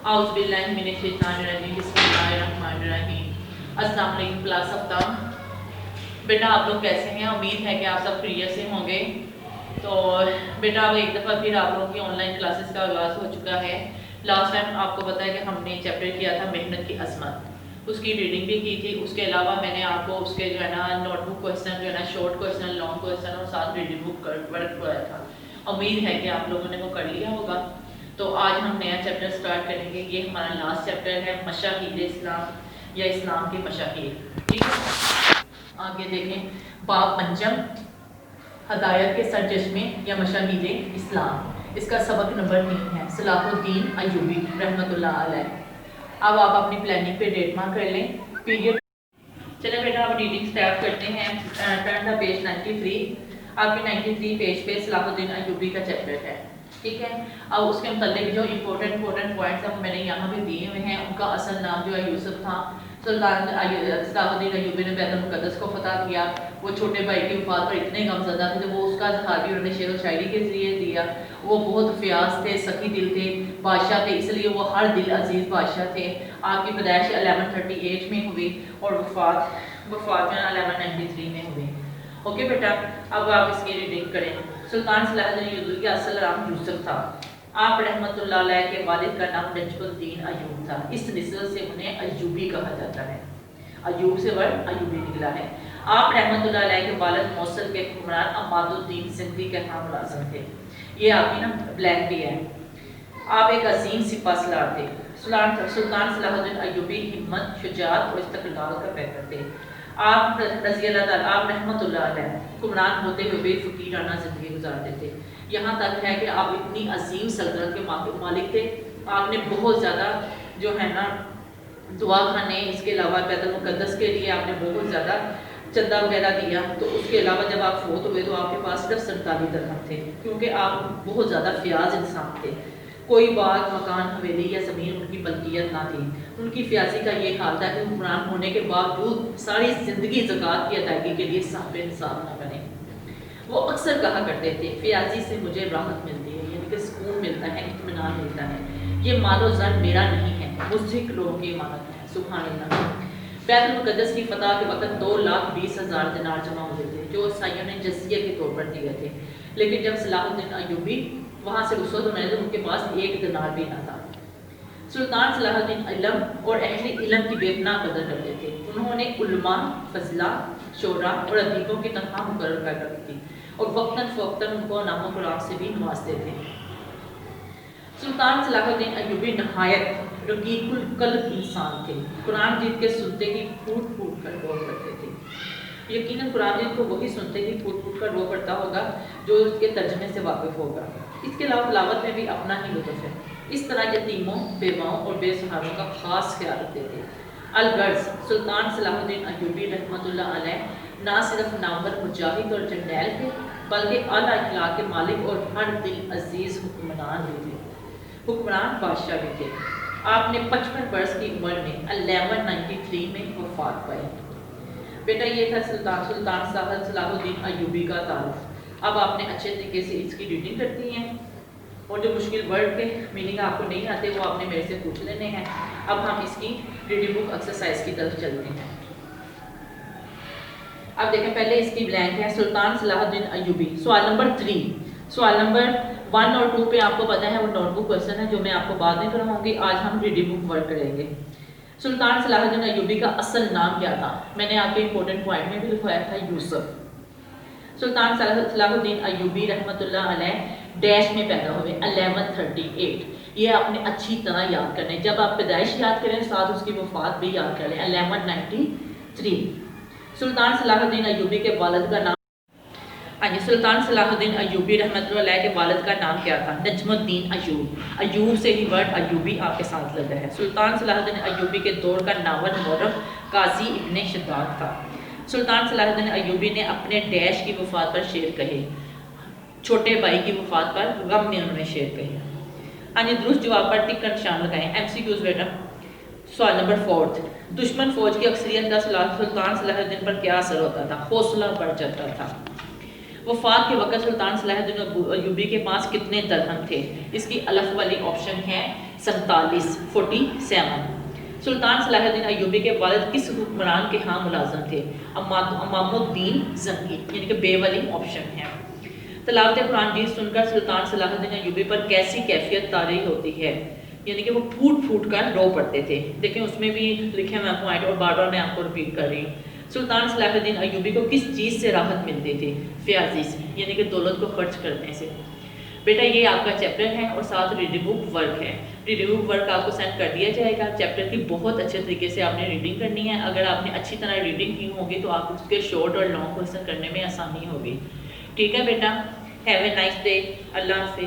اعوذ باللہ من الشیطان الرجیم بسم اللہ الرحمن الرحیم۔ السلام علیکم کلاس ہفتہ، بیٹا آپ لوگ کیسے ہیں؟ امید ہے کہ آپ سب خیریت سے ہوں گے۔ تو بیٹا اب ایک دفعہ پھر آپ لوگوں کی آن لائن کلاسز کا آغاز ہو چکا ہے۔ لاسٹ ٹائم آپ کو پتا ہے کہ ہم نے چیپٹر کیا تھا محنت کی عظمت، اس کی ریڈنگ بھی کی تھی۔ اس کے علاوہ میں نے آپ کو اس کے جو ہے نا نوٹ بک کوشچن جو ہے نا شارٹ کوشچن، لانگ کوشچن اور ساتھ ریڈنگ بک ورک کرایا تھا۔ امید ہے کہ آپ لوگوں نے وہ کر لیا ہوگا۔ تو آج ہم نیا چیپٹر سٹارٹ کریں گے۔ یہ ہمارا لاسٹ چیپٹر ہے، مشاہیر اسلام یا اسلام کے مشاہیر، ٹھیک ہے؟ آگے دیکھیں، باب پنجم، ہدایت کے سرچشمے یا مشاہیر اسلام۔ اس کا سبق نمبر 3 ہے، صلاح الدین ایوبی رحمۃ اللہ علیہ۔ اب آپ اپنی پلاننگ پہ ڈیٹ مارک کر لیں، پیریڈ۔ چلیں بیٹا اب ریڈنگ اسٹارٹ کرتے ہیں۔ Turn the page 93۔ آپ کے 93 پیج پہ صلاح الدین ایوبی کا چیپٹر ہے، ٹھیک ہے؟ اب اس کے متعلق جو امپورٹنٹ پوائنٹس اب میں نے یہاں پہ دیے ہوئے ہیں۔ ان کا اصل نام جو ہے یوسف تھا۔ سلطان صلاح الدین ایوبی نے بیت المقدس کو فتح کیا۔ وہ چھوٹے بھائی کی وفات پر اتنے غمزدہ تھے، وہ اس کا اظہار بھی انہوں نے شعر و شاعری کے ذریعے دیا۔ وہ بہت فیاض تھے، سخی دل تھے، بادشاہ تھے، اس لیے وہ ہر دل عزیز بادشاہ تھے۔ آپ کی پیدائش 1138 میں ہوئی اور وفات جو ہے 1193 میں ہوئی۔ اوکے بیٹا، اب آپ اس کی ریڈنگ کریں۔ سلطان صلاح الدین ایوبی کا اصل نام یوسف تھا۔ آپ رحمۃ اللہ علیہ کے والد کا نام نجم الدین ایوب تھا۔ اس نسل سے انہیں ایوبی کہا جاتا ہے۔ ایوب سے ورڈ ایوبی نکلا ہے۔ آپ رحمۃ اللہ علیہ کے والد موصل کے حکمران عماد الدین سندھی کے ہاں ملازم تھے۔ یہ آپ کی نا بلینک بھی ہے۔ آپ ایک عظیم سپہ سالار تھے۔ سلطان صلاح الدین ایوبی ہمت، شجاعت اور استقلال کا پیکر تھے۔ آپ رضی اللہ تعالیٰ، آپ رحمۃ اللہ علیہ حکمران ہوتے ہوئے بے فقیرانہ زندگی گزارتے تھے۔ یہاں تک ہے کہ آپ اتنی عظیم سلطنت کے مالک تھے، آپ نے بہت زیادہ جو ہے نا دعا خانے، اس کے علاوہ بیت المقدس کے لیے آپ نے بہت زیادہ چندہ وغیرہ دیا۔ تو اس کے علاوہ جب آپ فوت ہوئے تو آپ کے پاس صرف 47 درہم تھے، کیونکہ آپ بہت زیادہ فیاض انسان تھے۔ کوئی باغ، مکان، حویلی یا زمین ان کی ملکیت نہ تھی۔ ان کی فیاضی کا یہ حال تھا کہ حکمران ہونے کے باوجود ساری زندگی زکوٰۃ کی ادائیگی کے لیے صاحب انصاف نہ بنے۔ وہ اکثر کہا کرتے تھے، فیاضی سے مجھے راحت ملتی ہے، یعنی کہ سکون ملتا ہے، اطمینان ملتا ہے۔ یہ مال و زر میرا نہیں ہے، مشرک لوگوں کی امانت ہے۔ سبحان اللہ۔ بیت المقدس کی فتح کے وقت 2,20,000 دینار جمع ہوئے تھے، جو عیسائیوں نے جزیہ کے طور پر دیے تھے۔ لیکن جب صلاح الدین ایوبی وہاں سے رخصت ہونے تو ان کے پاس 1 دینار بھی نہ تھا۔ سلطان صلاح الدین علم اور اہل علم کی بے پناہ قدر کرتے تھے۔ انہوں نے علماء، فضلاء، شعراء اور ادیبوں کی تنخواہ مقرر کر رکھی تھی اور وقتاً فوقتاً ان کو نام و قرآن سے بھی نوازتے تھے۔ سلطان صلاح الدین ایوبی نہایت رقیق القلب انسان تھے۔ قرآن جیت کے سنتے ہی پھوٹ پھوٹ کر رو پڑتے تھے۔ یقیناً قرآن جیت کو وہی سنتے ہی پھوٹ پھوٹ کر رو پڑتا ہوگا جو اس کے ترجمے سے واقف ہوگا۔ اس کے علاوہ تلاوت میں بھی اپنا ہی لطف ہے۔ اس طرح یتیموں، بیواؤں اور بے سہاروں کا خاص خیال رکھتے تھے۔ الغرض سلطان صلاح الدین ایوبی رحمۃ اللہ علیہ نہ صرف نامور مجاہد اور جرنیل تھے، بلکہ اعلیٰ اخلاق کے مالک اور ہر دل عزیز حکمران بھی تھے، حکمران بادشاہ بھی تھے۔ آپ نے 55 برس کی عمر میں 1193 میں وفات پائی۔ بیٹا یہ تھا سلطان صلاح الدین ایوبی کا تعارف۔ اب آپ نے اچھے طریقے سے اس کی ریڈنگ کرتی ہیں، اور جو مشکل ورڈ کے میننگ آپ کو نہیں آتے وہ آپ نے میرے سے پوچھ لینے ہیں۔ اب ہم اس کی ریڈنگ بک ایکسرسائز کی طرف چلتے ہیں۔ اب دیکھیں، پہلے اس کی بلینک ہے، سلطان صلاح الدین ایوبی۔ سوال نمبر 3، سوال نمبر 1 اور 2 پہ آپ کو پتہ ہے وہ نوٹ بک کوشچن ہے جو میں آپ کو بعد میں کرواؤں گی۔ آج ہم ریڈنگ بک ورک کریں گے۔ سلطان صلاح الدین ایوبی کا اصل نام کیا تھا؟ میں نے آپ کے امپورٹنٹ پوائنٹ میں بھی لکھوایا تھا، یوسف۔ سلطان صلاح الدین ایوبی رحمۃ اللہ علیہ ڈیش میں پیدا ہوئے 1138۔ یہ آپ نے اچھی طرح یاد کرنا ہے۔ جب آپ پیدائش یاد کریں ساتھ اس کی وفات بھی یاد کر لیں، 1193۔ سلطان صلاح الدین ایوبی کے والد کا نام، سلطان صلاح الدین ایوبی رحمۃ اللہ علیہ کے والد کا نام کیا تھا؟ نجم الدین ایوب۔ ایوب سے ہی ورڈ ایوبی آپ کے ساتھ لگا ہے۔ سلطان صلاح الدین ایوبی کے دور کا ناول مورخ قاضی ابن شداد تھا۔ سلطان صلاح الدین ایوبی نے اپنے ڈیش کی وفات پر شعر کہے، چھوٹے بھائی کی وفات پر غم میں انہوں نے شعر کہے۔ درست جواب پر ٹک کا نشان لگائیں۔ ایم سی کیوز بیٹا۔ سوال نمبر 4، دشمن فوج کی اکثریت کا سلطان صلاح الدین پر کیا اثر ہوتا تھا؟ حوصلہ بڑھ جاتا تھا۔ وفات کے وقت سلطان صلاح الدین ایوبی کے پاس کتنے درہم تھے؟ اس کی الف والی آپشن ہے 47 سلطان صلاح الدین ایوبی کے والد کس حکمران کے ہاں ملازم تھے؟ امام الدین زنگی، یعنی کہ بے والی آپشن ہے۔ تلاوت قرآن جی سن کر سلطان صلاح الدین ایوبی پر کیسی کیفیت طاری ہوتی ہے؟ یعنی کہ وہ پھوٹ پھوٹ کر رو پڑتے تھے۔ دیکھیں اس میں بھی لکھے میں پوائنٹ، اور بار بار میں آپ کو ریپیٹ کر رہی ہوں۔ سلطان صلاح الدین ایوبی کو کس چیز سے راحت ملتی تھی؟ فیاضی سے، یعنی کہ دولت کو خرچ کرنے سے۔ بیٹا یہ آپ کا چیپٹر ہے اور ساتھ ریڈنگ بک ورک ہے۔ ریڈنگ بک ورک آپ کو سینڈ کر دیا جائے گا۔ چیپٹر کی بہت اچھے طریقے سے آپ نے ریڈنگ کرنی ہے۔ اگر آپ نے اچھی طرح ریڈنگ کی ہوگی تو آپ اس کے شارٹ اور لانگ کویسچن کرنے میں آسانی ہوگی۔ ٹھیک ہے بیٹا، ہیو اے نائس ڈے، اللہ حافظ۔